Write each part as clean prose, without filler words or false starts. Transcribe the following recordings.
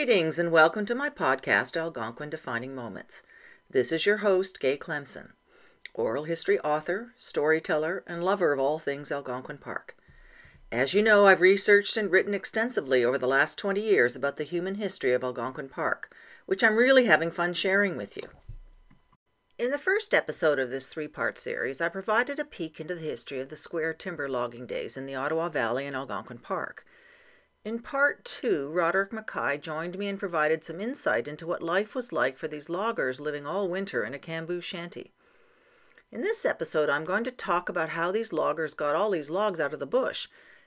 Greetings and welcome to my podcast, Algonquin Defining Moments. This is your host, Gay Clemson, oral history author, storyteller, and lover of all things Algonquin Park. As you know, I've researched and written extensively over the last 20 years about the human history of Algonquin Park, which I'm really having fun sharing with you. In the first episode of this three-part series, I provided a peek into the history of the square timber logging days in the Ottawa Valley and Algonquin Park. In part 2, Roderick Mackay joined me and provided some insight into what life was like for these loggers living all winter in a bamboo shanty. In this episode, I'm going to talk about how these loggers got all these logs out of the bush,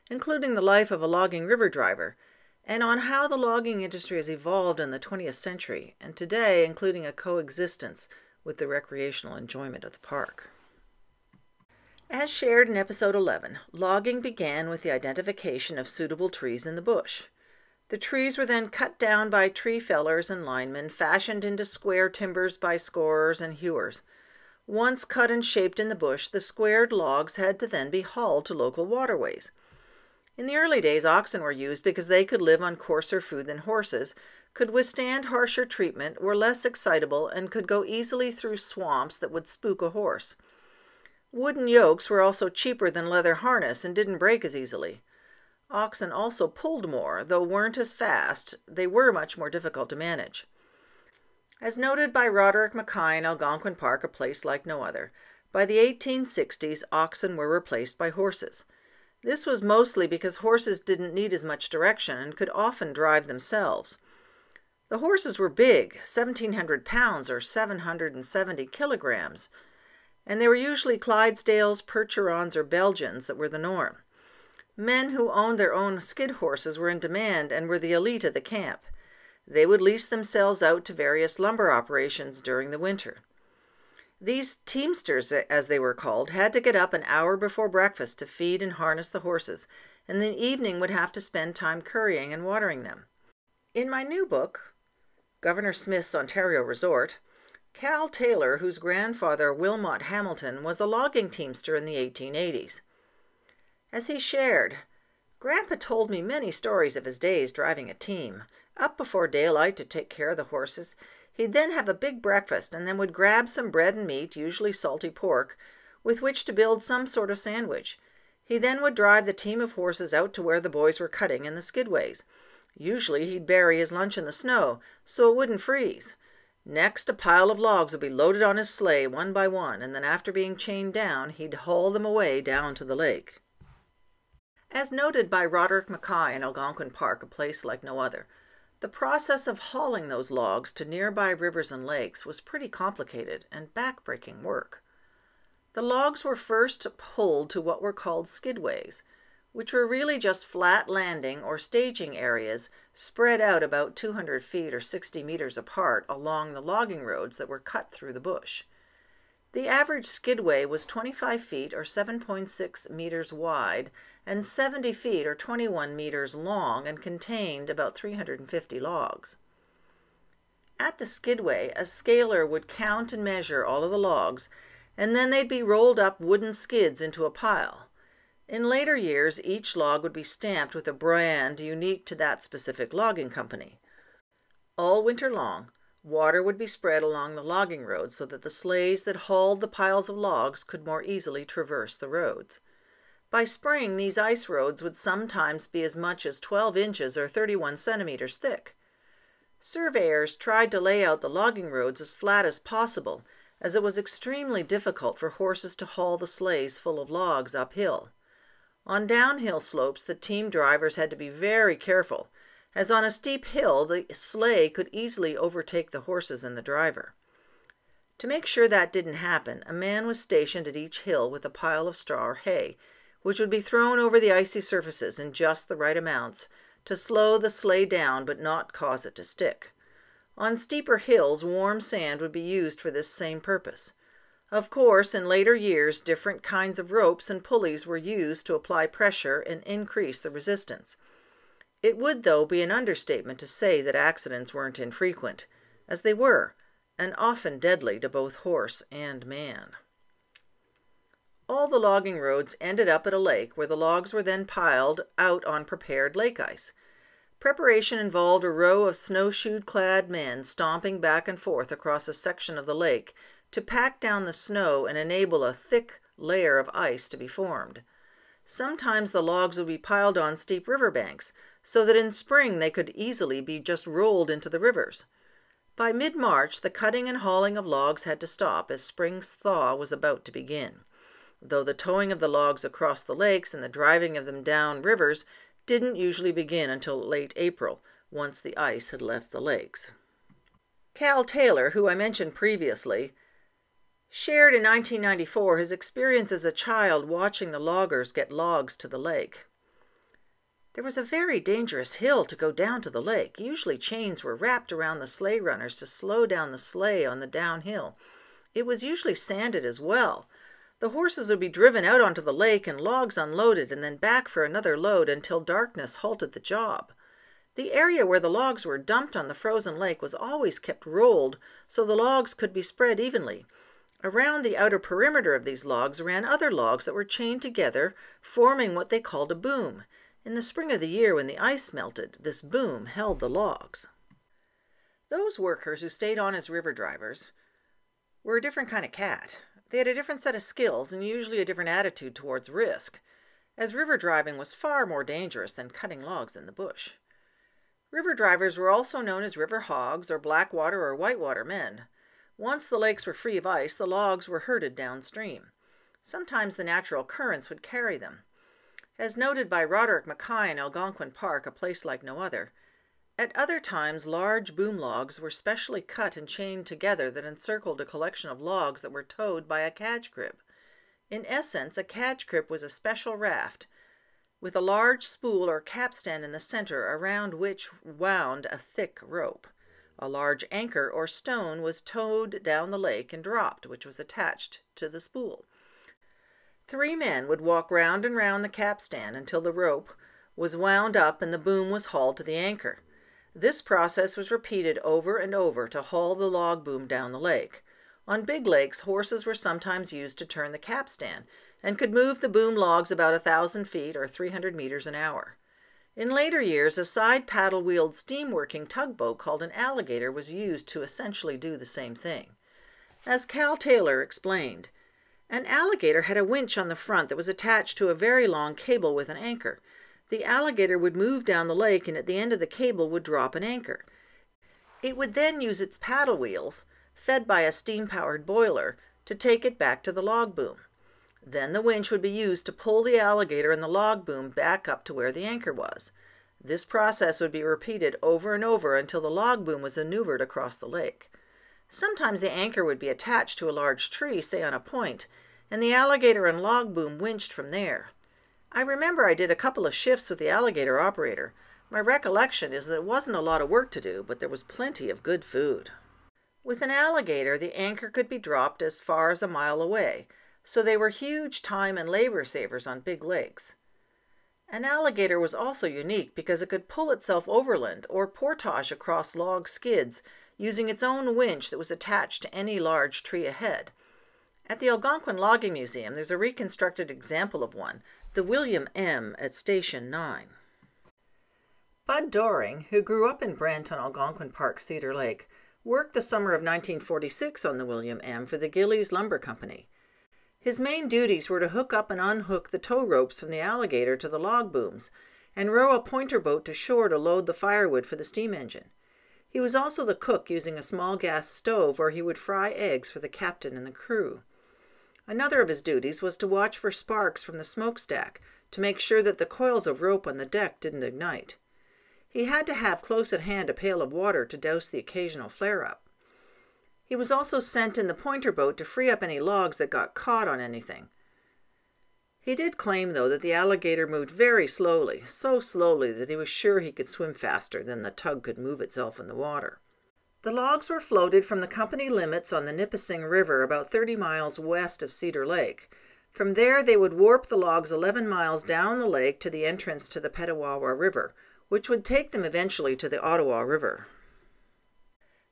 including the life of a logging river driver, and on how the logging industry has evolved in the 20th century, and today including a coexistence with the recreational enjoyment of the park. As shared in episode 11, logging began with the identification of suitable trees in the bush. The trees were then cut down by tree fellers and linemen, fashioned into square timbers by scorers and hewers. Once cut and shaped in the bush, the squared logs had to then be hauled to local waterways. In the early days, oxen were used because they could live on coarser food than horses, could withstand harsher treatment, were less excitable, and could go easily through swamps that would spook a horse. Wooden yokes were also cheaper than leather harness and didn't break as easily. Oxen also pulled more, though weren't as fast. They were much more difficult to manage. As noted by Roderick Mackay in Algonquin Park, a place like no other, by the 1860s, oxen were replaced by horses. This was mostly because horses didn't need as much direction and could often drive themselves. The horses were big, 1,700 pounds or 770 kilograms, and they were usually Clydesdales, Percherons, or Belgians that were the norm. Men who owned their own skid horses were in demand and were the elite of the camp. They would lease themselves out to various lumber operations during the winter. These Teamsters, as they were called, had to get up an hour before breakfast to feed and harness the horses, and in the evening would have to spend time currying and watering them. In my new book, Governor Smith's Ontario Resort, Cal Taylor, whose grandfather, Wilmot Hamilton, was a logging teamster in the 1880s. As he shared, "Grandpa told me many stories of his days driving a team. Up before daylight to take care of the horses. He'd then have a big breakfast and then would grab some bread and meat, usually salty pork, with which to build some sort of sandwich. He then would drive the team of horses out to where the boys were cutting in the skidways. Usually he'd bury his lunch in the snow so it wouldn't freeze. Next, a pile of logs would be loaded on his sleigh one by one, and then after being chained down, he'd haul them away down to the lake." As noted by Roderick Mackay in Algonquin Park, a place like no other, the process of hauling those logs to nearby rivers and lakes was pretty complicated and backbreaking work. The logs were first pulled to what were called skidways, which were really just flat landing or staging areas spread out about 200 feet or 60 meters apart along the logging roads that were cut through the bush. The average skidway was 25 feet or 7.6 meters wide and 70 feet or 21 meters long and contained about 350 logs. At the skidway, a scaler would count and measure all of the logs, and then they'd be rolled up wooden skids into a pile. In later years, each log would be stamped with a brand unique to that specific logging company. All winter long, water would be spread along the logging roads so that the sleighs that hauled the piles of logs could more easily traverse the roads. By spring, these ice roads would sometimes be as much as 12 inches or 31 centimeters thick. Surveyors tried to lay out the logging roads as flat as possible, as it was extremely difficult for horses to haul the sleighs full of logs uphill. On downhill slopes, the team drivers had to be very careful, as on a steep hill, the sleigh could easily overtake the horses and the driver. To make sure that didn't happen, a man was stationed at each hill with a pile of straw or hay, which would be thrown over the icy surfaces in just the right amounts to slow the sleigh down but not cause it to stick. On steeper hills, warm sand would be used for this same purpose. Of course, in later years, different kinds of ropes and pulleys were used to apply pressure and increase the resistance. It would, though, be an understatement to say that accidents weren't infrequent, as they were, and often deadly to both horse and man. All the logging roads ended up at a lake where the logs were then piled out on prepared lake ice. Preparation involved a row of snowshoe-clad men stomping back and forth across a section of the lake to pack down the snow and enable a thick layer of ice to be formed. Sometimes the logs would be piled on steep riverbanks, so that in spring they could easily be just rolled into the rivers. By mid-March, the cutting and hauling of logs had to stop as spring's thaw was about to begin, though the towing of the logs across the lakes and the driving of them down rivers didn't usually begin until late April, once the ice had left the lakes. Cal Taylor, who I mentioned previously, shared in 1994 his experience as a child watching the loggers get logs to the lake. There was a very dangerous hill to go down to the lake. Usually chains were wrapped around the sleigh runners to slow down the sleigh on the downhill. It was usually sanded as well. The horses would be driven out onto the lake and logs unloaded and then back for another load until darkness halted the job. The area where the logs were dumped on the frozen lake was always kept rolled so the logs could be spread evenly. Around the outer perimeter of these logs ran other logs that were chained together, forming what they called a boom. In the spring of the year when the ice melted, this boom held the logs. Those workers who stayed on as river drivers were a different kind of cat. They had a different set of skills and usually a different attitude towards risk, as river driving was far more dangerous than cutting logs in the bush. River drivers were also known as river hogs or blackwater or whitewater men. Once the lakes were free of ice, the logs were herded downstream. Sometimes the natural currents would carry them. As noted by Roderick Mackay in Algonquin Park, a place like no other, at other times large boom logs were specially cut and chained together that encircled a collection of logs that were towed by a cadge crib. In essence, a cadge crib was a special raft with a large spool or capstan in the center around which wound a thick rope. A large anchor or stone was towed down the lake and dropped, which was attached to the spool. 3 men would walk round and round the capstan until the rope was wound up and the boom was hauled to the anchor. This process was repeated over and over to haul the log boom down the lake. On big lakes, horses were sometimes used to turn the capstan and could move the boom logs about 1,000 feet or 300 meters an hour. In later years, a side paddle-wheeled steam-working tugboat called an alligator was used to essentially do the same thing. As Cal Taylor explained, an alligator had a winch on the front that was attached to a very long cable with an anchor. The alligator would move down the lake and at the end of the cable would drop an anchor. It would then use its paddle wheels, fed by a steam-powered boiler, to take it back to the log boom. Then the winch would be used to pull the alligator and the log boom back up to where the anchor was. This process would be repeated over and over until the log boom was maneuvered across the lake. Sometimes the anchor would be attached to a large tree, say on a point, and the alligator and log boom winched from there. I remember I did a couple of shifts with the alligator operator. My recollection is that it wasn't a lot of work to do, but there was plenty of good food. With an alligator, the anchor could be dropped as far as a mile away, so they were huge time and labor savers on big lakes. An alligator was also unique because it could pull itself overland or portage across log skids using its own winch that was attached to any large tree ahead. At the Algonquin Logging Museum, there's a reconstructed example of one, the William M. at Station 9. Bud Doring, who grew up in Brent on Algonquin Park, Cedar Lake, worked the summer of 1946 on the William M. for the Gillies Lumber Company. His main duties were to hook up and unhook the tow ropes from the alligator to the log booms and row a pointer boat to shore to load the firewood for the steam engine. He was also the cook using a small gas stove where he would fry eggs for the captain and the crew. Another of his duties was to watch for sparks from the smokestack to make sure that the coils of rope on the deck didn't ignite. He had to have close at hand a pail of water to douse the occasional flare-up. He was also sent in the pointer boat to free up any logs that got caught on anything. He did claim, though, that the alligator moved very slowly, so slowly that he was sure he could swim faster than the tug could move itself in the water. The logs were floated from the company limits on the Nipissing River about 30 miles west of Cedar Lake. From there, they would warp the logs 11 miles down the lake to the entrance to the Otttawa River, which would take them eventually to the Ottawa River.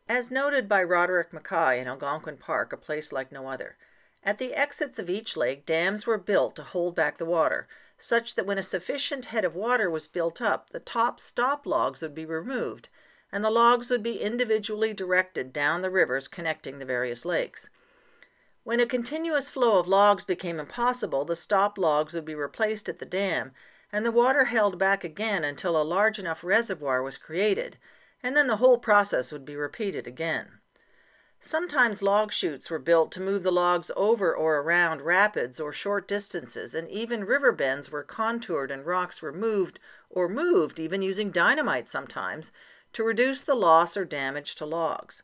As noted by Roderick Mackay in Algonquin Park, a place like no other, at the exits of each lake, dams were built to hold back the water, such that when a sufficient head of water was built up, the top stop logs would be removed, and the logs would be individually directed down the rivers connecting the various lakes. When a continuous flow of logs became impossible, the stop logs would be replaced at the dam, and the water held back again until a large enough reservoir was created, and then the whole process would be repeated again. Sometimes log chutes were built to move the logs over or around rapids or short distances, and even river bends were contoured and rocks were moved even using dynamite sometimes, to reduce the loss or damage to logs.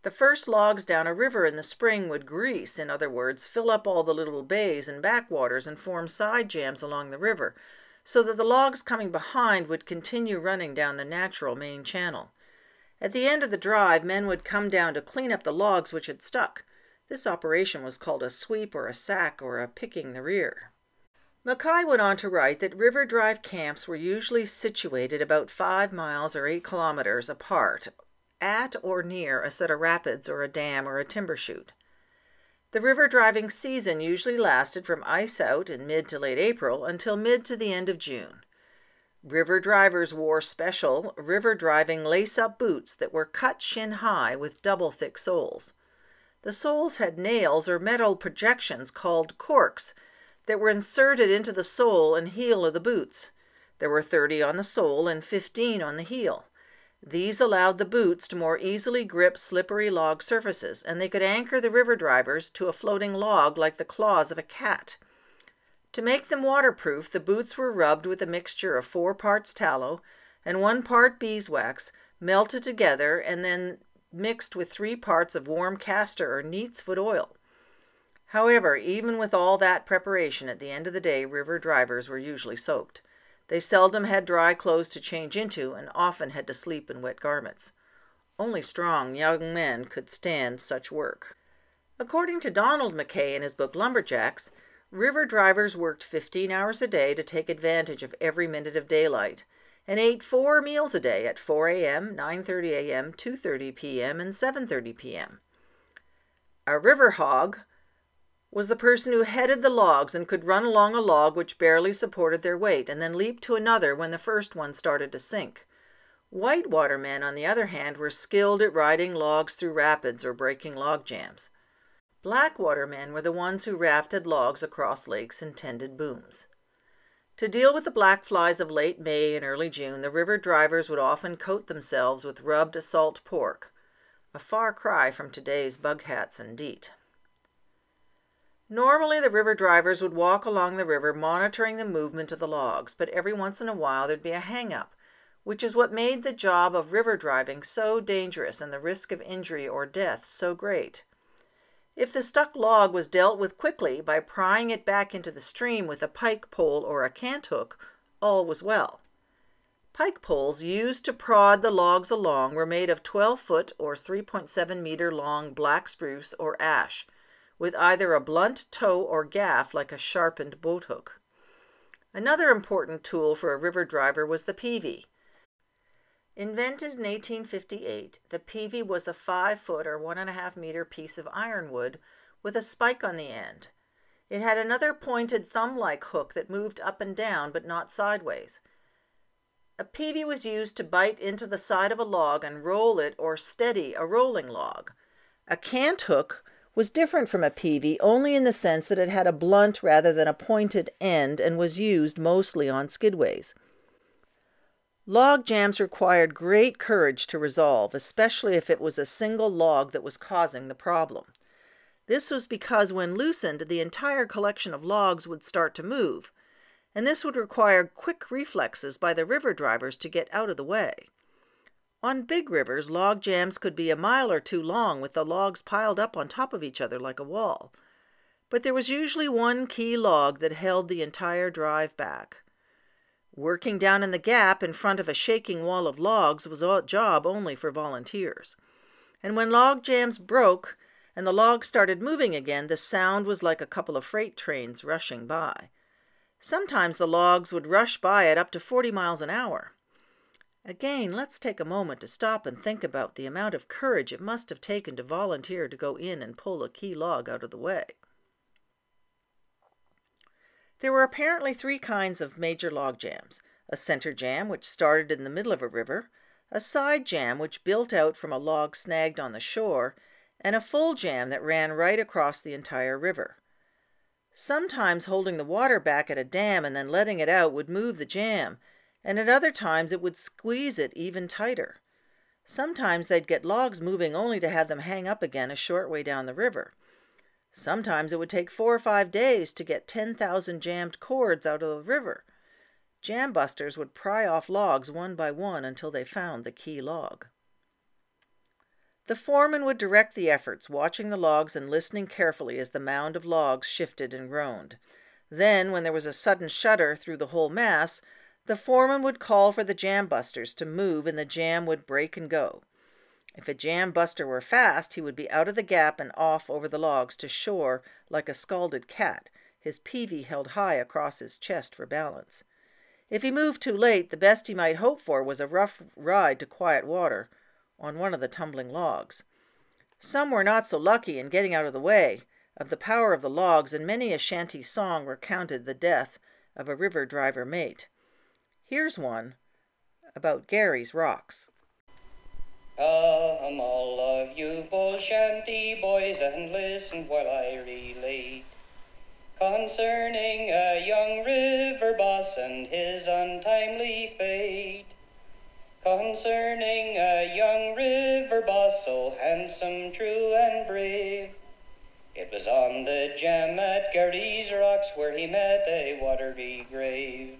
The first logs down a river in the spring would grease, in other words, fill up all the little bays and backwaters and form side jams along the river, so that the logs coming behind would continue running down the natural main channel. At the end of the drive, men would come down to clean up the logs which had stuck. This operation was called a sweep or a sack or a picking the rear. Mackay went on to write that river drive camps were usually situated about 5 miles or 8 kilometers apart, at or near a set of rapids or a dam or a timber chute. The river driving season usually lasted from ice out in mid to late April until mid to the end of June. River drivers wore special river driving lace-up boots that were cut shin-high with double thick soles. The soles had nails or metal projections called corks that were inserted into the sole and heel of the boots. There were 30 on the sole and 15 on the heel. These allowed the boots to more easily grip slippery log surfaces, and they could anchor the river drivers to a floating log like the claws of a cat. To make them waterproof, the boots were rubbed with a mixture of 4 parts tallow and 1 part beeswax, melted together and then mixed with 3 parts of warm castor or neatsfoot oil. However, even with all that preparation, at the end of the day, river drivers were usually soaked. They seldom had dry clothes to change into and often had to sleep in wet garments. Only strong young men could stand such work. According to Donald Mackay in his book Lumberjacks, river drivers worked 15 hours a day to take advantage of every minute of daylight, and ate 4 meals a day at 4 a.m., 9:30 a.m., 2:30 p.m., and 7:30 p.m. A river hog was the person who headed the logs and could run along a log which barely supported their weight and then leap to another when the first one started to sink. Whitewater men, on the other hand, were skilled at riding logs through rapids or breaking log jams. Blackwater men were the ones who rafted logs across lakes and tended booms. To deal with the black flies of late May and early June, the river drivers would often coat themselves with rubbed salt pork, a far cry from today's bug hats and DEET. Normally, the river drivers would walk along the river monitoring the movement of the logs, but every once in a while there'd be a hang-up, which is what made the job of river driving so dangerous and the risk of injury or death so great. If the stuck log was dealt with quickly by prying it back into the stream with a pike pole or a cant hook, all was well. Pike poles used to prod the logs along were made of 12-foot or 3.7-meter long black spruce or ash, with either a blunt toe or gaff like a sharpened boathook. Another important tool for a river driver was the peavey. Invented in 1858, the peavey was a 5-foot or 1.5-meter piece of ironwood with a spike on the end. It had another pointed thumb-like hook that moved up and down but not sideways. A peavey was used to bite into the side of a log and roll it or steady a rolling log. A cant hook was different from a peavey only in the sense that it had a blunt rather than a pointed end and was used mostly on skidways. Log jams required great courage to resolve, especially if it was a single log that was causing the problem. This was because when loosened, the entire collection of logs would start to move, and this would require quick reflexes by the river drivers to get out of the way. On big rivers, log jams could be a mile or 2 long with the logs piled up on top of each other like a wall. But there was usually one key log that held the entire drive back. Working down in the gap in front of a shaking wall of logs was a job only for volunteers. And when log jams broke and the logs started moving again, the sound was like a couple of freight trains rushing by. Sometimes the logs would rush by at up to 40 miles an hour. Again, let's take a moment to stop and think about the amount of courage it must have taken to volunteer to go in and pull a key log out of the way. There were apparently 3 kinds of major log jams: a center jam, which started in the middle of a river, a side jam, which built out from a log snagged on the shore, and a full jam that ran right across the entire river. Sometimes holding the water back at a dam and then letting it out would move the jam, and at other times it would squeeze it even tighter. Sometimes they'd get logs moving only to have them hang up again a short way down the river. Sometimes it would take 4 or 5 days to get 10,000 jammed cords out of the river. Jam busters would pry off logs one by one until they found the key log. The foreman would direct the efforts, watching the logs and listening carefully as the mound of logs shifted and groaned. Then, when there was a sudden shudder through the whole mass, the foreman would call for the jam busters to move and the jam would break and go. If a jam buster were fast, he would be out of the gap and off over the logs to shore like a scalded cat, his peavey held high across his chest for balance. If he moved too late, the best he might hope for was a rough ride to quiet water on one of the tumbling logs. Some were not so lucky in getting out of the way of the power of the logs, and many a shanty song recounted the death of a river driver mate. Here's one about Gary's Rocks. Come, all of you bull shanty boys, and listen while I relate concerning a young river boss and his untimely fate. Concerning a young river boss, so handsome, true, and brave. It was on the jam at Gary's Rocks where he met a watery grave.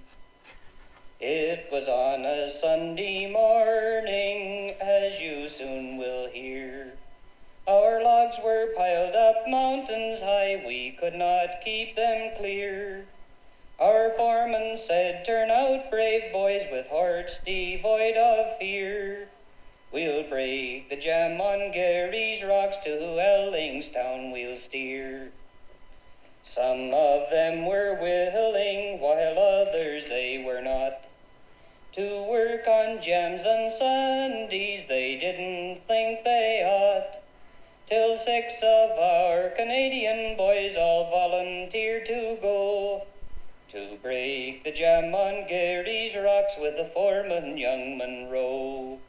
It was on a Sunday morning, as you soon will hear. Our logs were piled up mountains high, we could not keep them clear. Our foreman said, turn out, brave boys, with hearts devoid of fear. We'll break the jam on Gary's Rocks, to Ellingstown we'll steer. Some of them were willing, while others they were not. To work on jams on Sundays they didn't think they ought. Till 6 of our Canadian boys all volunteered to go to break the jam on Gary's Rocks with the foreman, young Monroe.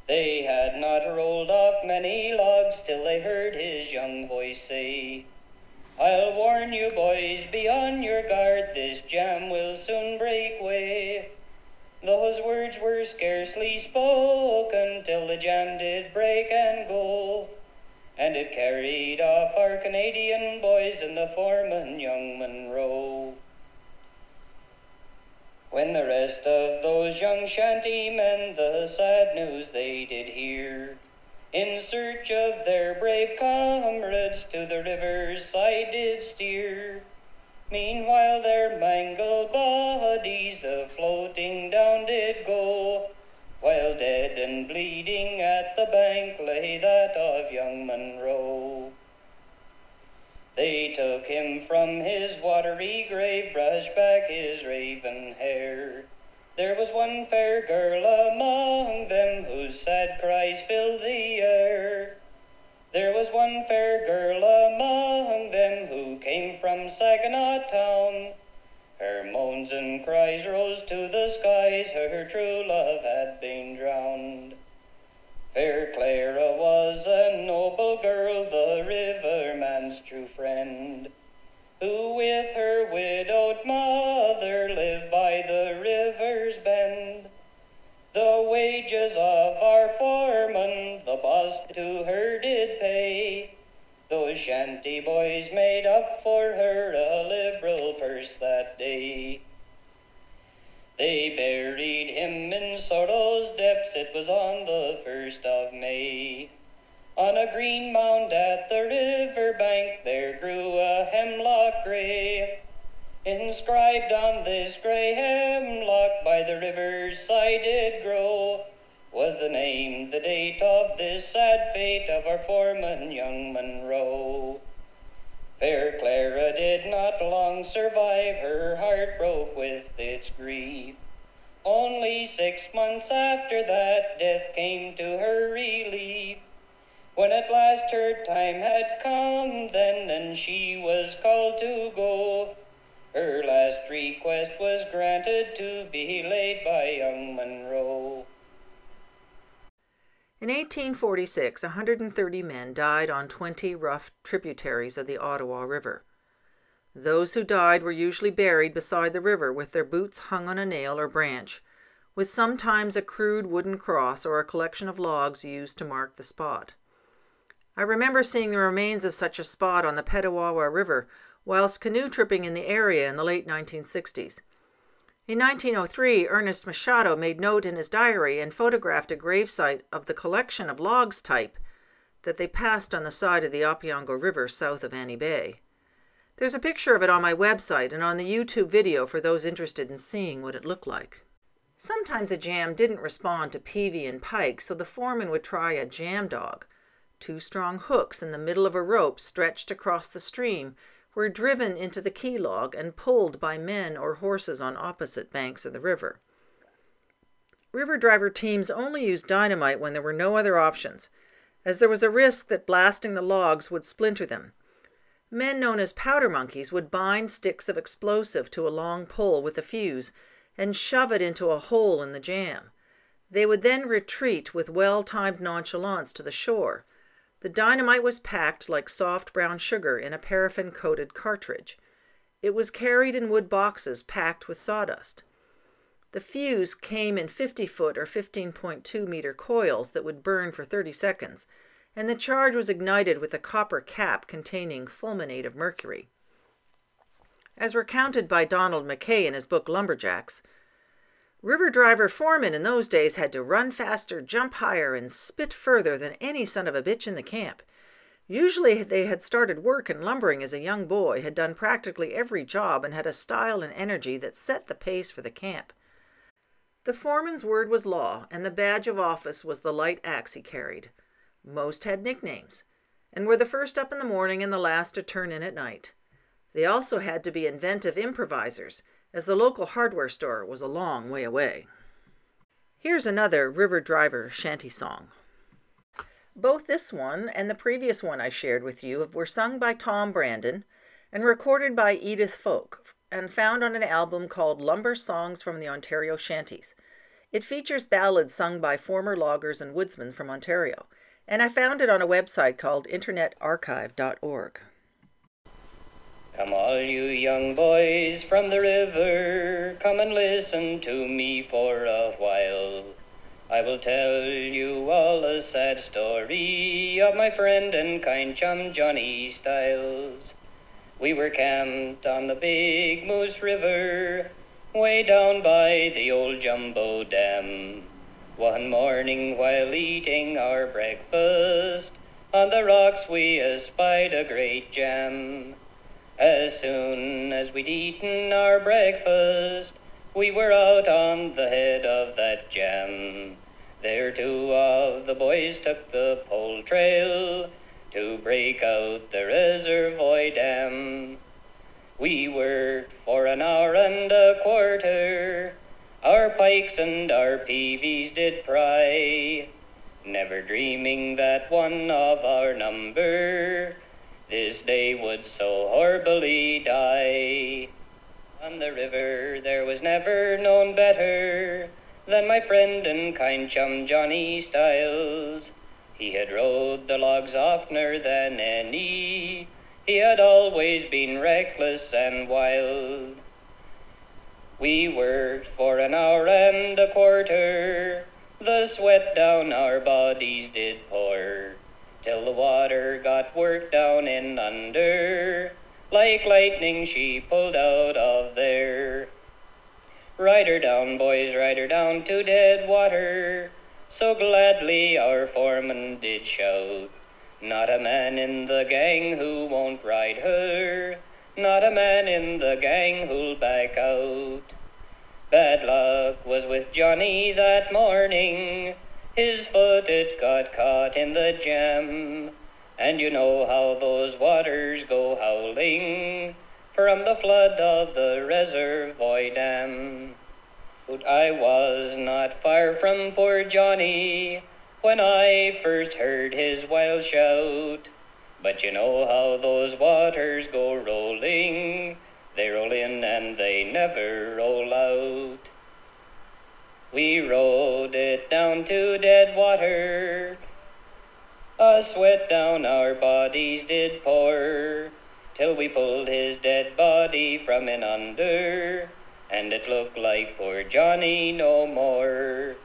They had not rolled off many logs till they heard his young voice say, I'll warn you boys, be on your guard, this jam will soon break way. Those words were scarcely spoken till the jam did break and go, and it carried off our Canadian boys and the foreman, young Monroe. When the rest of those young shantymen the sad news they did hear, in search of their brave comrades to the river's side did steer. Meanwhile their mangled bodies a-floating down did go, while dead and bleeding at the bank lay that of young Monroe. They took him from his watery grave, brushed back his raven hair. There was one fair girl among them whose sad cries filled the air. There was one fair girl among them who came from Saginaw town. Her moans and cries rose to the skies, her true love had been drowned. Fair Clara was a noble girl, the riverman's true friend, who with her widowed mother lived by the river's bend. The wages of our foreman, the boss to her did pay. Those shanty boys made up for her a liberal purse that day. They buried him in sorrow's depths, it was on the 1st of May. On a green mound at the river bank there grew a hemlock grey. Inscribed on this grey hemlock by the river's side did grow was the name, the date of this sad fate of our foreman, young Monroe. Fair Clara did not long survive, her heart broke with its grief. Only 6 months after that death came to her relief. When at last her time had come then, and she was called to go Her last request was granted to be laid by young Monroe. In 1846, 130 men died on 20 rough tributaries of the Ottawa River. Those who died were usually buried beside the river with their boots hung on a nail or branch, with sometimes a crude wooden cross or a collection of logs used to mark the spot. I remember seeing the remains of such a spot on the Otttawa River whilst canoe tripping in the area in the late 1960s. In 1903, Ernest Machado made note in his diary and photographed a gravesite of the collection of logs type that they passed on the side of the Opeongo River south of Annie Bay. There's a picture of it on my website and on the YouTube video for those interested in seeing what it looked like. Sometimes a jam didn't respond to peavey and pike, so the foreman would try a jam dog. 2 strong hooks in the middle of a rope stretched across the stream were driven into the key log and pulled by men or horses on opposite banks of the river. River driver teams only used dynamite when there were no other options, as there was a risk that blasting the logs would splinter them. Men known as powder monkeys would bind sticks of explosive to a long pole with a fuse and shove it into a hole in the jam. They would then retreat with well-timed nonchalance to the shore. The dynamite was packed like soft brown sugar in a paraffin-coated cartridge. It was carried in wood boxes packed with sawdust. The fuse came in 50-foot or 15.2-meter coils that would burn for 30 seconds, and the charge was ignited with a copper cap containing fulminate of mercury. As recounted by Donald McKay in his book Lumberjacks, river driver foremen in those days had to run faster, jump higher, and spit further than any son of a bitch in the camp. Usually they had started work in lumbering as a young boy, had done practically every job, and had a style and energy that set the pace for the camp. The foreman's word was law, and the badge of office was the light axe he carried. Most had nicknames, and were the first up in the morning and the last to turn in at night. They also had to be inventive improvisers, as the local hardware store was a long way away. Here's another river driver shanty song. Both this one and the previous one I shared with you were sung by Tom Brandon and recorded by Edith Folk and found on an album called Lumber Songs from the Ontario Shanties. It features ballads sung by former loggers and woodsmen from Ontario, and I found it on a website called internetarchive.org. Come all you young boys from the river, come and listen to me for a while. I will tell you all a sad story of my friend and kind chum Johnny Stiles. We were camped on the Big Moose River, way down by the old Jumbo Dam. One morning while eating our breakfast, on the rocks we espied a great jam. As soon as we'd eaten our breakfast, we were out on the head of that jam. There 2 of the boys took the pole trail to break out the reservoir dam. We worked for an hour and a quarter, our pikes and our peaveys did pry, never dreaming that one of our number this day would so horribly die. On the river there was never known better than my friend and kind chum Johnny Stiles. He had rode the logs oftener than any, he had always been reckless and wild. We worked for an hour and a quarter, the sweat down our bodies did pour, till the water got worked down in under, like lightning she pulled out of there. Ride her down, boys, ride her down to dead water, so gladly our foreman did shout. Not a man in the gang who won't ride her, not a man in the gang who'll back out. Bad luck was with Johnny that morning, his foot it got caught in the jam, and you know how those waters go howling from the flood of the reservoir dam. But I was not far from poor Johnny when I first heard his wild shout, but you know how those waters go rolling They roll in and they never roll out. We rode it down to dead water. A sweat down our bodies did pour, till we pulled his dead body from in under, and it looked like poor Johnny no more.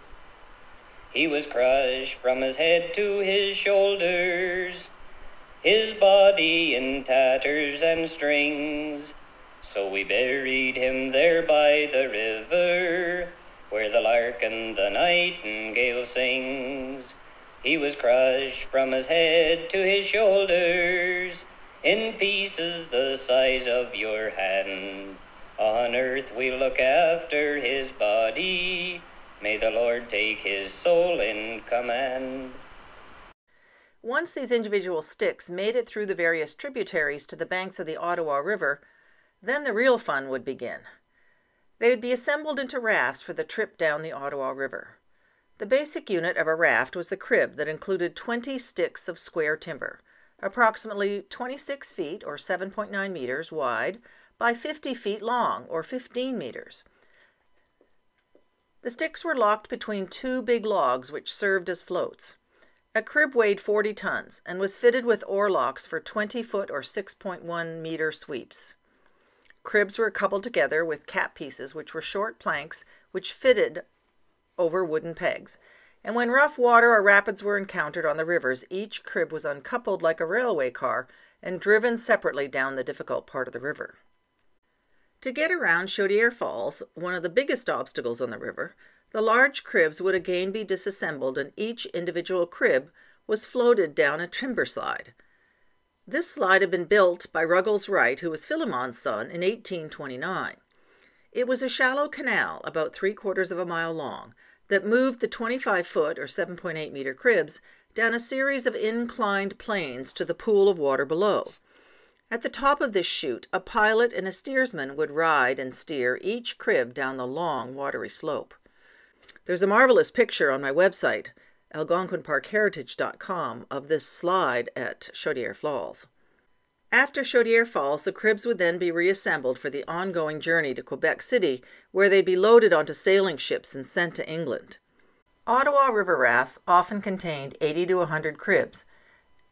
He was crushed from his head to his shoulders, his body in tatters and strings. So we buried him there by the river, where the lark and the nightingale sings. He was crushed from his head to his shoulders, in pieces the size of your hand. On earth we look after his body. May the Lord take his soul in command. Once these individual sticks made it through the various tributaries to the banks of the Ottawa River, then the real fun would begin. They would be assembled into rafts for the trip down the Ottawa River. The basic unit of a raft was the crib that included 20 sticks of square timber, approximately 26 feet or 7.9 meters wide by 50 feet long or 15 meters. The sticks were locked between two big logs which served as floats. A crib weighed 40 tons and was fitted with oar locks for 20-foot or 6.1 meter sweeps. Cribs were coupled together with cap pieces which were short planks which fitted over wooden pegs, and when rough water or rapids were encountered on the rivers, each crib was uncoupled like a railway car and driven separately down the difficult part of the river. To get around Chaudière Falls, one of the biggest obstacles on the river, the large cribs would again be disassembled and each individual crib was floated down a timber slide. This slide had been built by Ruggles Wright, who was Philemon's son, in 1829. It was a shallow canal about 3/4 of a mile long that moved the 25-foot or 7.8 meter cribs down a series of inclined planes to the pool of water below. At the top of this chute, a pilot and a steersman would ride and steer each crib down the long, watery slope. There's a marvelous picture on my website, algonquinparkheritage.com, of this slide at Chaudière Falls. After Chaudière Falls, the cribs would then be reassembled for the ongoing journey to Quebec City, where they'd be loaded onto sailing ships and sent to England. Ottawa River rafts often contained 80 to 100 cribs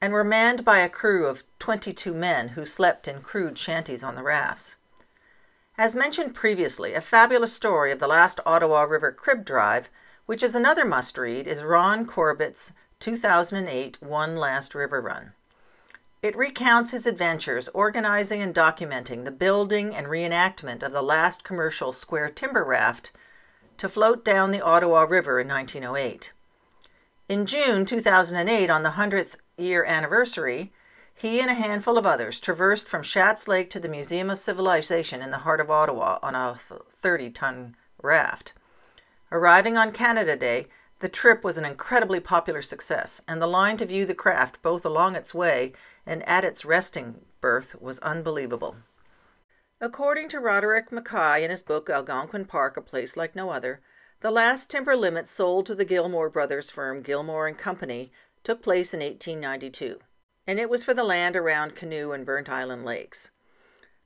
and were manned by a crew of 22 men who slept in crude shanties on the rafts. As mentioned previously, a fabulous story of the last Ottawa River crib drive, which is another must-read, is Ron Corbett's 2008 One Last River Run. It recounts his adventures organizing and documenting the building and reenactment of the last commercial square timber raft to float down the Ottawa River in 1908. In June 2008, on the 100th year anniversary, he and a handful of others traversed from Shatz Lake to the Museum of Civilization in the heart of Ottawa on a 30-ton raft. Arriving on Canada Day, the trip was an incredibly popular success, and the line to view the craft both along its way and at its resting berth was unbelievable. According to Roderick Mackay in his book Algonquin Park, A Place Like No Other, the last timber limit sold to the Gilmore brothers firm Gilmore and Company took place in 1892, and it was for the land around Canoe and Burnt Island lakes.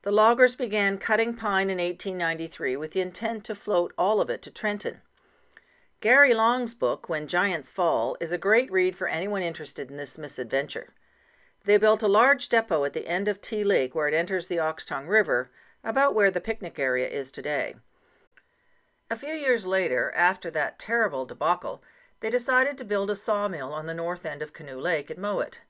The loggers began cutting pine in 1893 with the intent to float all of it to Trenton. Gary Long's book, When Giants Fall, is a great read for anyone interested in this misadventure. They built a large depot at the end of Tea Lake where it enters the Oxtongue River, about where the picnic area is today. A few years later, after that terrible debacle, they decided to build a sawmill on the north end of Canoe Lake and mow it.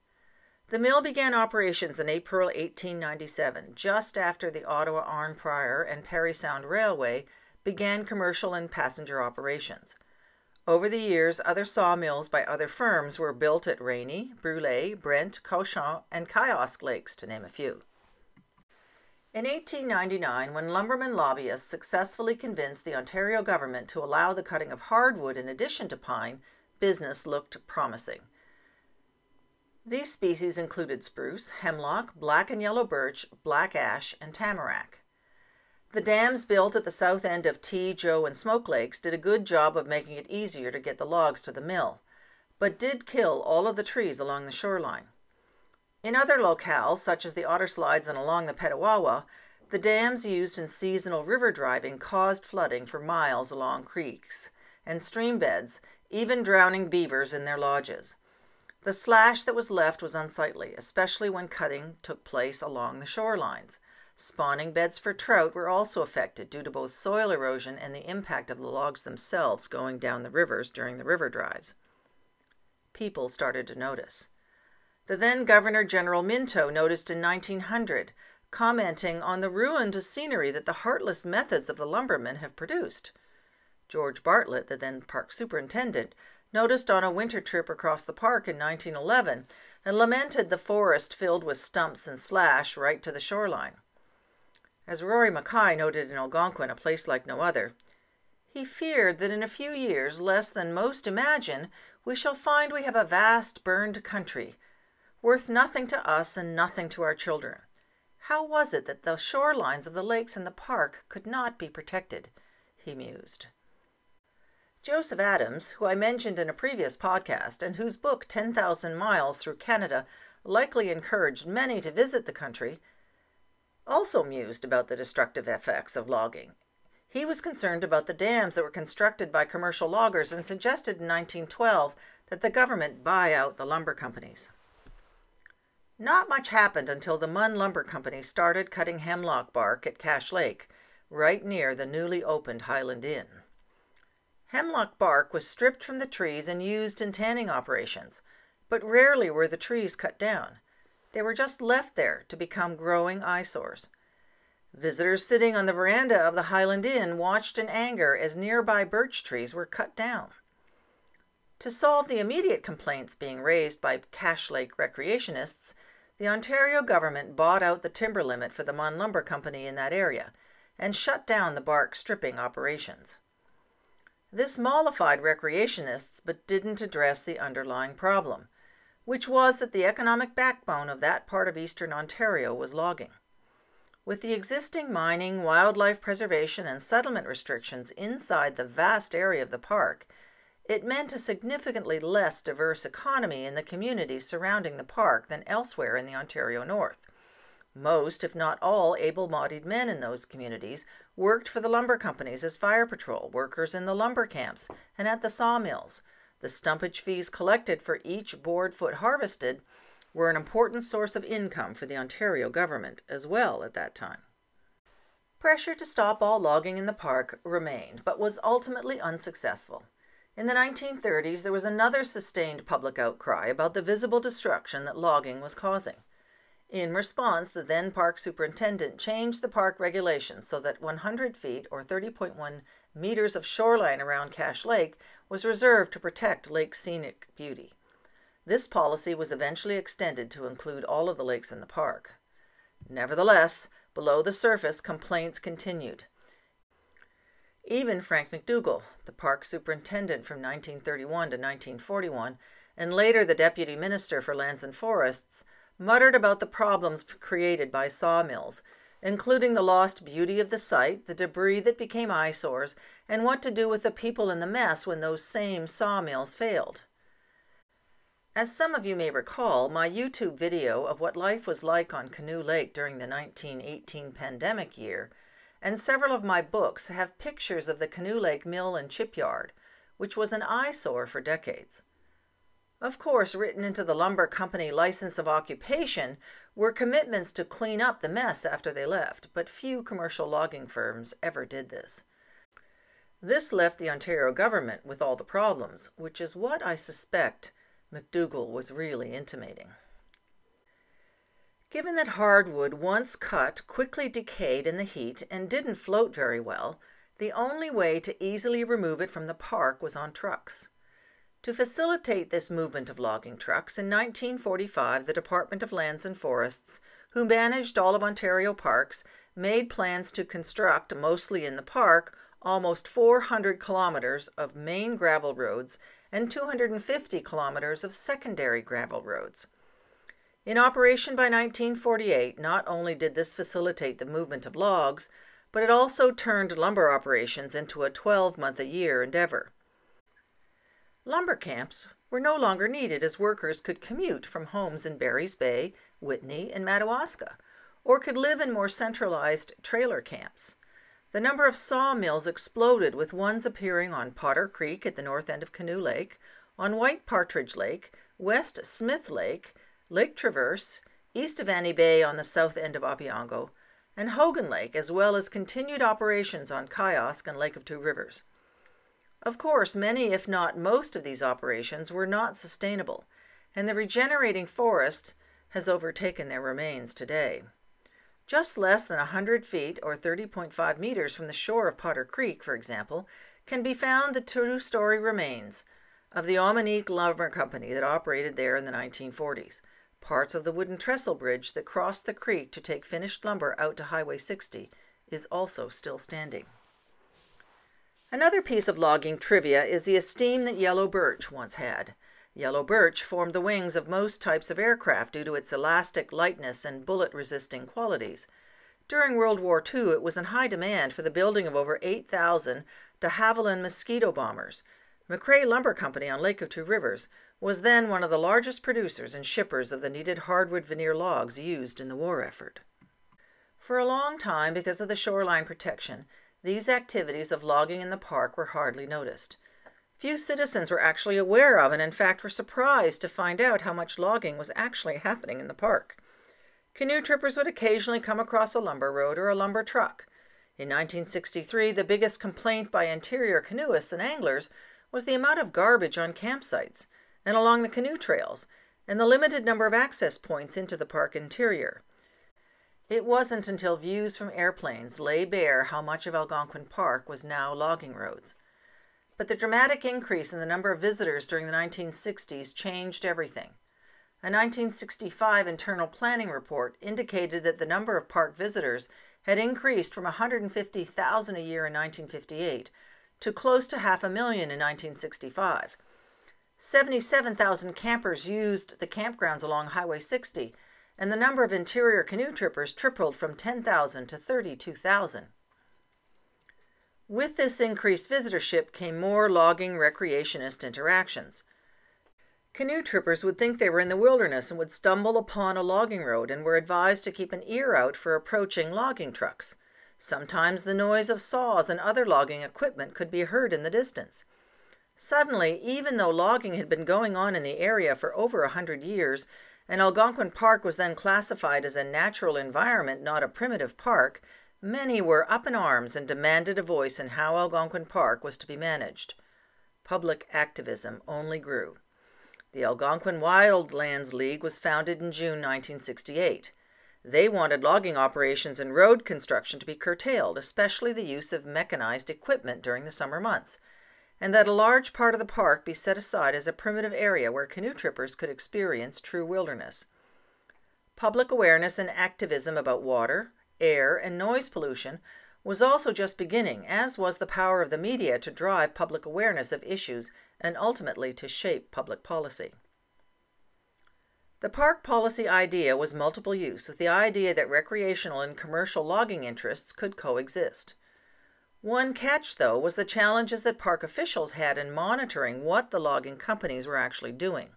The mill began operations in April 1897, just after the Ottawa Arnprior and Parry Sound Railway began commercial and passenger operations. Over the years, other sawmills by other firms were built at Rainy, Brûlé, Brent, Cochon, and Kiosk Lakes, to name a few. In 1899, when lumberman lobbyists successfully convinced the Ontario government to allow the cutting of hardwood in addition to pine, business looked promising. These species included spruce, hemlock, black and yellow birch, black ash, and tamarack. The dams built at the south end of Tea, Joe, and Smoke Lakes did a good job of making it easier to get the logs to the mill, but did kill all of the trees along the shoreline. In other locales, such as the Otter Slides and along the Petawawa, The dams used in seasonal river driving caused flooding for miles along creeks and stream beds, even drowning beavers in their lodges. The slash that was left was unsightly, especially when cutting took place along the shorelines. Spawning beds for trout were also affected due to both soil erosion and the impact of the logs themselves going down the rivers during the river drives. People started to notice. The then Governor General Minto noticed in 1900, commenting on the ruined scenery that the heartless methods of the lumbermen have produced. George Bartlett, the then park superintendent, noticed on a winter trip across the park in 1911 and lamented the forest filled with stumps and slash right to the shoreline. As Rory Mackay noted in Algonquin, a place like no other, he feared that in a few years, less than most imagine, we shall find we have a vast burned country, worth nothing to us and nothing to our children. How was it that the shorelines of the lakes and the park could not be protected? He mused. Joseph Adams, who I mentioned in a previous podcast and whose book 10,000 Miles Through Canada likely encouraged many to visit the country, also mused about the destructive effects of logging. He was concerned about the dams that were constructed by commercial loggers and suggested in 1912 that the government buy out the lumber companies. Not much happened until the Munn Lumber Company started cutting hemlock bark at Cache Lake, right near the newly opened Highland Inn. Hemlock bark was stripped from the trees and used in tanning operations, but rarely were the trees cut down. They were just left there to become growing eyesores. Visitors sitting on the veranda of the Highland Inn watched in anger as nearby birch trees were cut down. To solve the immediate complaints being raised by Cache Lake recreationists, the Ontario government bought out the timber limit for the Munn Lumber Company in that area and shut down the bark stripping operations. This mollified recreationists but didn't address the underlying problem, which was that the economic backbone of that part of eastern Ontario was logging. With the existing mining, wildlife preservation, and settlement restrictions inside the vast area of the park, it meant a significantly less diverse economy in the communities surrounding the park than elsewhere in the Ontario North. Most, if not all, able-bodied men in those communities worked for the lumber companies as fire patrol, workers in the lumber camps, and at the sawmills. The stumpage fees collected for each board foot harvested were an important source of income for the Ontario government as well at that time. Pressure to stop all logging in the park remained, but was ultimately unsuccessful. In the 1930s, there was another sustained public outcry about the visible destruction that logging was causing. In response, the then park superintendent changed the park regulations so that 100 feet or 30.1 meters of shoreline around Cache Lake was reserved to protect lake's scenic beauty. This policy was eventually extended to include all of the lakes in the park. Nevertheless, below the surface, complaints continued. Even Frank McDougall, the park superintendent from 1931 to 1941, and later the deputy minister for lands and forests, muttered about the problems created by sawmills, including the lost beauty of the site, the debris that became eyesores, and what to do with the people in the mess when those same sawmills failed. As some of you may recall, my YouTube video of what life was like on Canoe Lake during the 1918 pandemic year, and several of my books have pictures of the Canoe Lake Mill and Shipyard, which was an eyesore for decades. Of course, written into the lumber company license of occupation were commitments to clean up the mess after they left, but few commercial logging firms ever did this. This left the Ontario government with all the problems, which is what I suspect McDougall was really intimating. Given that hardwood once cut quickly decayed in the heat and didn't float very well, the only way to easily remove it from the park was on trucks. To facilitate this movement of logging trucks, in 1945 the Department of Lands and Forests, who managed all of Ontario parks, made plans to construct, mostly in the park, almost 400 kilometers of main gravel roads and 250 kilometers of secondary gravel roads. In operation by 1948, not only did this facilitate the movement of logs, but it also turned lumber operations into a 12-month-a-year endeavor. Lumber camps were no longer needed as workers could commute from homes in Barry's Bay, Whitney, and Madawaska, or could live in more centralized trailer camps. The number of sawmills exploded, with ones appearing on Potter Creek at the north end of Canoe Lake, on White Partridge Lake, West Smith Lake, Lake Traverse, east of Annie Bay on the south end of Opeongo, and Hogan Lake, as well as continued operations on Kiosk and Lake of Two Rivers. Of course, many, if not most, of these operations were not sustainable, and the regenerating forest has overtaken their remains today. Just less than 100 feet, or 30.5 meters from the shore of Potter Creek, for example, can be found the two-story remains of the Omanique Lumber Company that operated there in the 1940s. Parts of the wooden trestle bridge that crossed the creek to take finished lumber out to Highway 60 is also still standing. Another piece of logging trivia is the esteem that yellow birch once had. Yellow birch formed the wings of most types of aircraft due to its elastic lightness and bullet-resisting qualities. During World War II, it was in high demand for the building of over 8,000 de Havilland mosquito bombers. McRae Lumber Company on Lake of Two Rivers was then one of the largest producers and shippers of the needed hardwood veneer logs used in the war effort. For a long time, because of the shoreline protection, these activities of logging in the park were hardly noticed. Few citizens were actually aware of and in fact were surprised to find out how much logging was actually happening in the park. Canoe trippers would occasionally come across a lumber road or a lumber truck. In 1963, the biggest complaint by interior canoeists and anglers was the amount of garbage on campsites and along the canoe trails, and the limited number of access points into the park interior. It wasn't until views from airplanes lay bare how much of Algonquin Park was now logging roads. But the dramatic increase in the number of visitors during the 1960s changed everything. A 1965 internal planning report indicated that the number of park visitors had increased from 150,000 a year in 1958 to close to 500,000 in 1965. 77,000 campers used the campgrounds along Highway 60, and the number of interior canoe trippers tripled from 10,000 to 32,000. With this increased visitorship came more logging recreationist interactions. Canoe trippers would think they were in the wilderness and would stumble upon a logging road and were advised to keep an ear out for approaching logging trucks. Sometimes the noise of saws and other logging equipment could be heard in the distance. Suddenly, even though logging had been going on in the area for over 100 years, and Algonquin Park was then classified as a natural environment, not a primitive park, many were up in arms and demanded a voice in how Algonquin Park was to be managed. Public activism only grew. The Algonquin Wildlands League was founded in June 1968. They wanted logging operations and road construction to be curtailed, especially the use of mechanized equipment during the summer months, and that a large part of the park be set aside as a primitive area where canoe trippers could experience true wilderness. Public awareness and activism about water, air, and noise pollution was also just beginning, as was the power of the media to drive public awareness of issues and ultimately to shape public policy. The park policy idea was multiple use, with the idea that recreational and commercial logging interests could coexist. One catch, though, was the challenges that park officials had in monitoring what the logging companies were actually doing.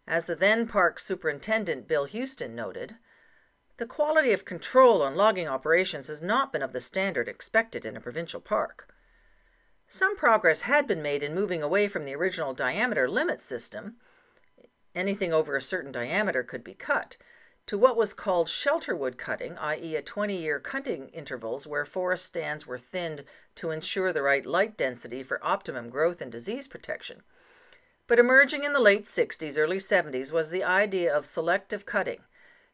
As the then park superintendent Bill Houston noted, the quality of control on logging operations has not been of the standard expected in a provincial park. Some progress had been made in moving away from the original diameter limit system, anything over a certain diameter could be cut, to what was called shelterwood cutting, i.e. a 20-year cutting intervals where forest stands were thinned to ensure the right light density for optimum growth and disease protection. But emerging in the late 60s, early 70s was the idea of selective cutting.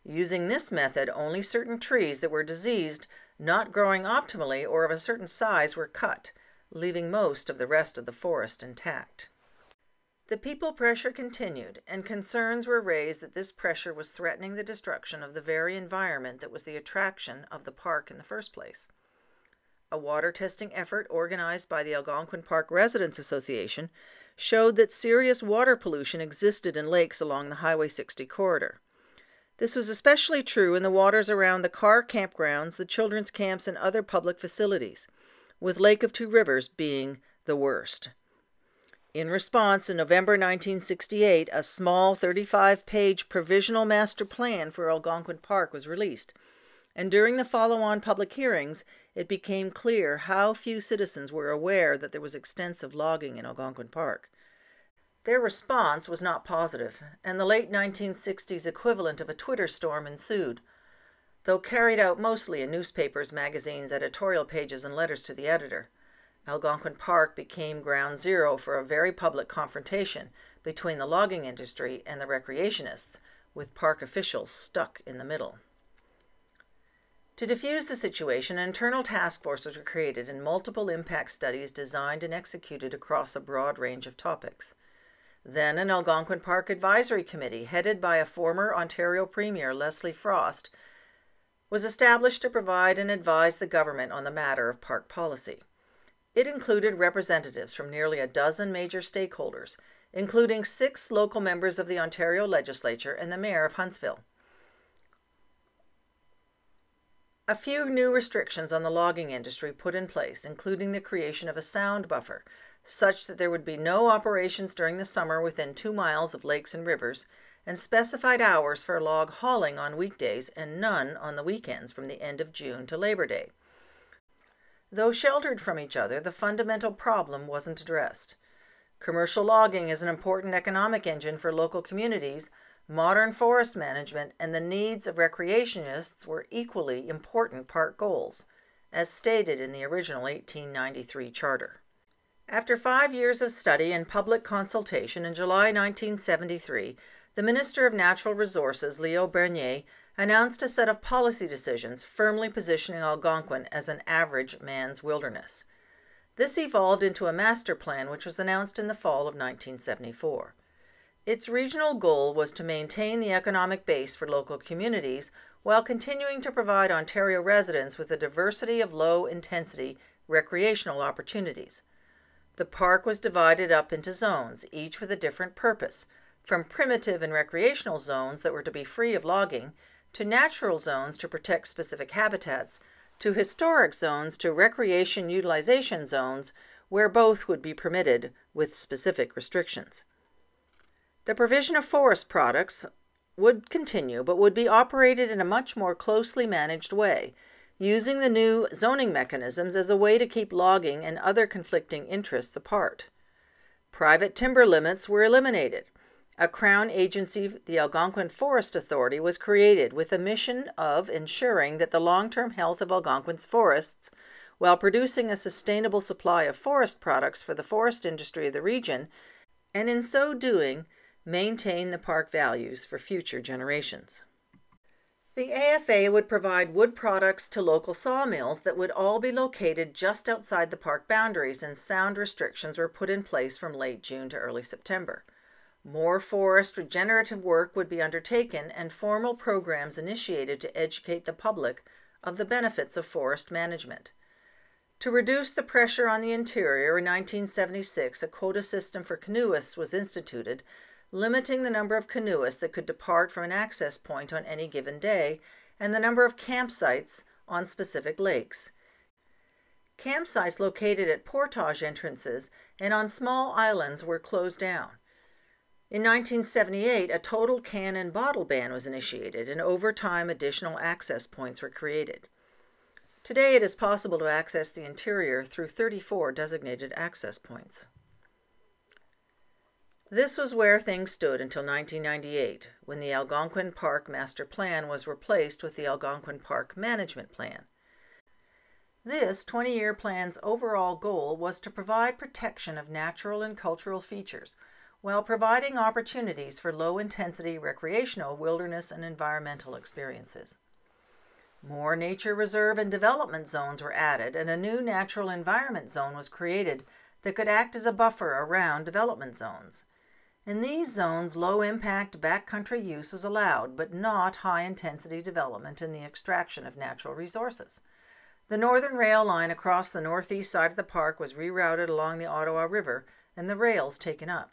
Using this method, only certain trees that were diseased, not growing optimally, or of a certain size were cut, leaving most of the rest of the forest intact. The people pressure continued, and concerns were raised that this pressure was threatening the destruction of the very environment that was the attraction of the park in the first place. A water testing effort organized by the Algonquin Park Residents Association showed that serious water pollution existed in lakes along the Highway 60 corridor. This was especially true in the waters around the car campgrounds, the children's camps, and other public facilities, with Lake of Two Rivers being the worst. In response, in November 1968, a small 35-page provisional master plan for Algonquin Park was released, and during the follow-on public hearings, it became clear how few citizens were aware that there was extensive logging in Algonquin Park. Their response was not positive, and the late 1960s equivalent of a Twitter storm ensued. Though carried out mostly in newspapers, magazines, editorial pages, and letters to the editor, Algonquin Park became ground zero for a very public confrontation between the logging industry and the recreationists, with park officials stuck in the middle. To defuse the situation, an internal task force was created and multiple impact studies designed and executed across a broad range of topics. Then an Algonquin Park Advisory Committee, headed by a former Ontario Premier, Leslie Frost, was established to provide and advise the government on the matter of park policy. It included representatives from nearly a dozen major stakeholders, including 6 local members of the Ontario Legislature and the Mayor of Huntsville. A few new restrictions on the logging industry put in place, including the creation of a sound buffer, such that there would be no operations during the summer within 2 miles of lakes and rivers, and specified hours for log hauling on weekdays and none on the weekends from the end of June to Labor Day. Though sheltered from each other, the fundamental problem wasn't addressed. Commercial logging is an important economic engine for local communities. Modern forest management and the needs of recreationists were equally important park goals, as stated in the original 1893 charter. After 5 years of study and public consultation, in July 1973, the Minister of Natural Resources, Leo Bernier, announced a set of policy decisions firmly positioning Algonquin as an average man's wilderness. This evolved into a master plan which was announced in the fall of 1974. Its regional goal was to maintain the economic base for local communities while continuing to provide Ontario residents with a diversity of low-intensity recreational opportunities. The park was divided up into zones, each with a different purpose, from primitive and recreational zones that were to be free of logging, to natural zones to protect specific habitats, to historic zones to recreation utilization zones where both would be permitted with specific restrictions. The provision of forest products would continue, but would be operated in a much more closely managed way, using the new zoning mechanisms as a way to keep logging and other conflicting interests apart. Private timber limits were eliminated. A Crown agency, the Algonquin Forest Authority, was created with the mission of ensuring that the long-term health of Algonquin's forests, while producing a sustainable supply of forest products for the forest industry of the region, and in so doing, maintain the park values for future generations. The AFA would provide wood products to local sawmills that would all be located just outside the park boundaries, and sound restrictions were put in place from late June to early September. More forest regenerative work would be undertaken and formal programs initiated to educate the public of the benefits of forest management. To reduce the pressure on the interior, in 1976, a quota system for canoeists was instituted, limiting the number of canoeists that could depart from an access point on any given day and the number of campsites on specific lakes. Campsites located at portage entrances and on small islands were closed down. In 1978, a total can and bottle ban was initiated, and over time additional access points were created. Today it is possible to access the interior through 34 designated access points. This was where things stood until 1998, when the Algonquin Park Master Plan was replaced with the Algonquin Park Management Plan. This 20-year plan's overall goal was to provide protection of natural and cultural features, while providing opportunities for low-intensity recreational, wilderness, and environmental experiences. More nature reserve and development zones were added, and a new natural environment zone was created that could act as a buffer around development zones. In these zones, low-impact backcountry use was allowed, but not high-intensity development in the extraction of natural resources. The northern rail line across the northeast side of the park was rerouted along the Ottawa River, and the rails taken up.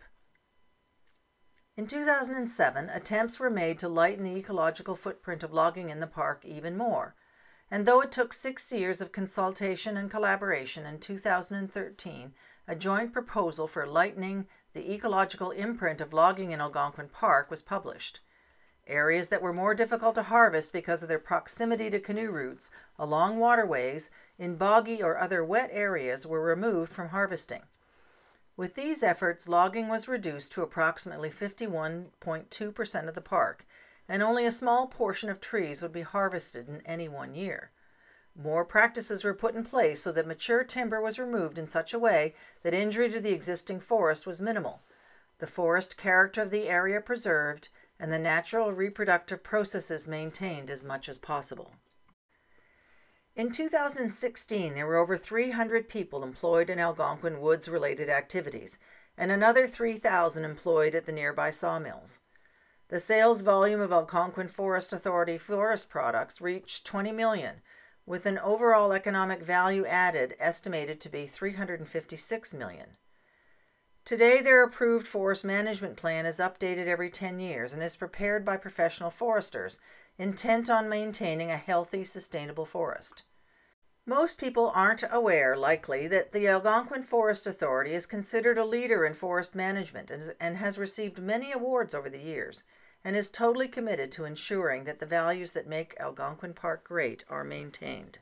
In 2007, attempts were made to lighten the ecological footprint of logging in the park even more, and though it took 6 years of consultation and collaboration, in 2013, a joint proposal for lightening the ecological imprint of logging in Algonquin Park was published. Areas that were more difficult to harvest because of their proximity to canoe routes along waterways in boggy or other wet areas were removed from harvesting. With these efforts, logging was reduced to approximately 51.2% of the park, and only a small portion of trees would be harvested in any one year. More practices were put in place so that mature timber was removed in such a way that injury to the existing forest was minimal, the forest character of the area preserved, and the natural reproductive processes maintained as much as possible. In 2016, there were over 300 people employed in Algonquin woods-related activities, and another 3,000 employed at the nearby sawmills. The sales volume of Algonquin Forest Authority forest products reached 20 million, with an overall economic value added estimated to be 356 million. Today, their approved forest management plan is updated every 10 years and is prepared by professional foresters intent on maintaining a healthy, sustainable forest. Most people aren't aware, likely, that the Algonquin Forest Authority is considered a leader in forest management and has received many awards over the years, and is totally committed to ensuring that the values that make Algonquin Park great are maintained.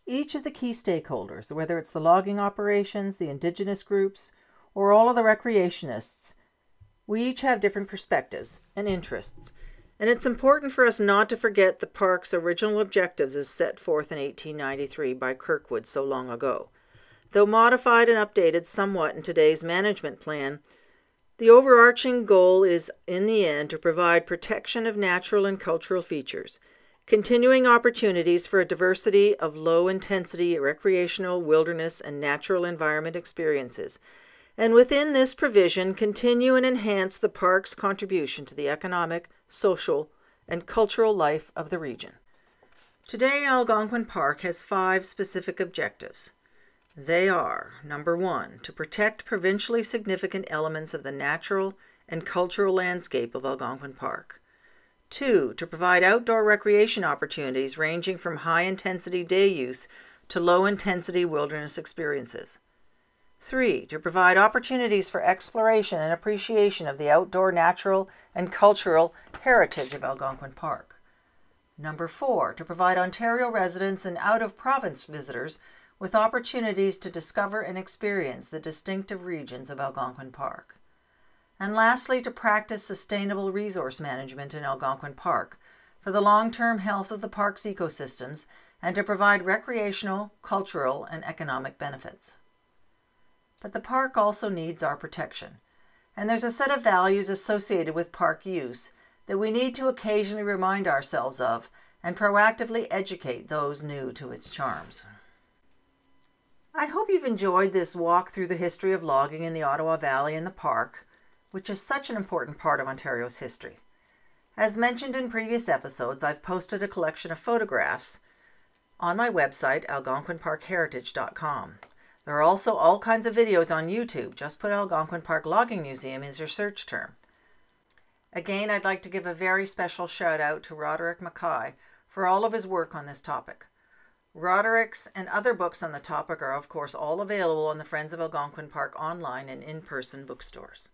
Each of the key stakeholders, whether it's the logging operations, the indigenous groups, or all of the recreationists, we each have different perspectives and interests, and it's important for us not to forget the park's original objectives as set forth in 1893 by Kirkwood so long ago. Though modified and updated somewhat in today's management plan, the overarching goal is, in the end, to provide protection of natural and cultural features, continuing opportunities for a diversity of low-intensity recreational, wilderness, and natural environment experiences, and within this provision continue and enhance the park's contribution to the economic, social, and cultural life of the region. Today, Algonquin Park has 5 specific objectives. They are, number 1, to protect provincially significant elements of the natural and cultural landscape of Algonquin Park. 2, to provide outdoor recreation opportunities ranging from high-intensity day use to low-intensity wilderness experiences. 3, to provide opportunities for exploration and appreciation of the outdoor natural and cultural heritage of Algonquin Park. Number 4, to provide Ontario residents and out-of-province visitors with opportunities to discover and experience the distinctive regions of Algonquin Park. And lastly, to practice sustainable resource management in Algonquin Park for the long-term health of the park's ecosystems and to provide recreational, cultural, and economic benefits. But the park also needs our protection, and there's a set of values associated with park use that we need to occasionally remind ourselves of and proactively educate those new to its charms. I hope you've enjoyed this walk through the history of logging in the Ottawa Valley and the park, which is such an important part of Ontario's history. As mentioned in previous episodes, I've posted a collection of photographs on my website, algonquinparkheritage.com. There are also all kinds of videos on YouTube. Just put Algonquin Park Logging Museum as your search term. Again, I'd like to give a very special shout out to Roderick Mackay for all of his work on this topic. Roderick's and other books on the topic are, of course, all available on the Friends of Algonquin Park online and in-person bookstores.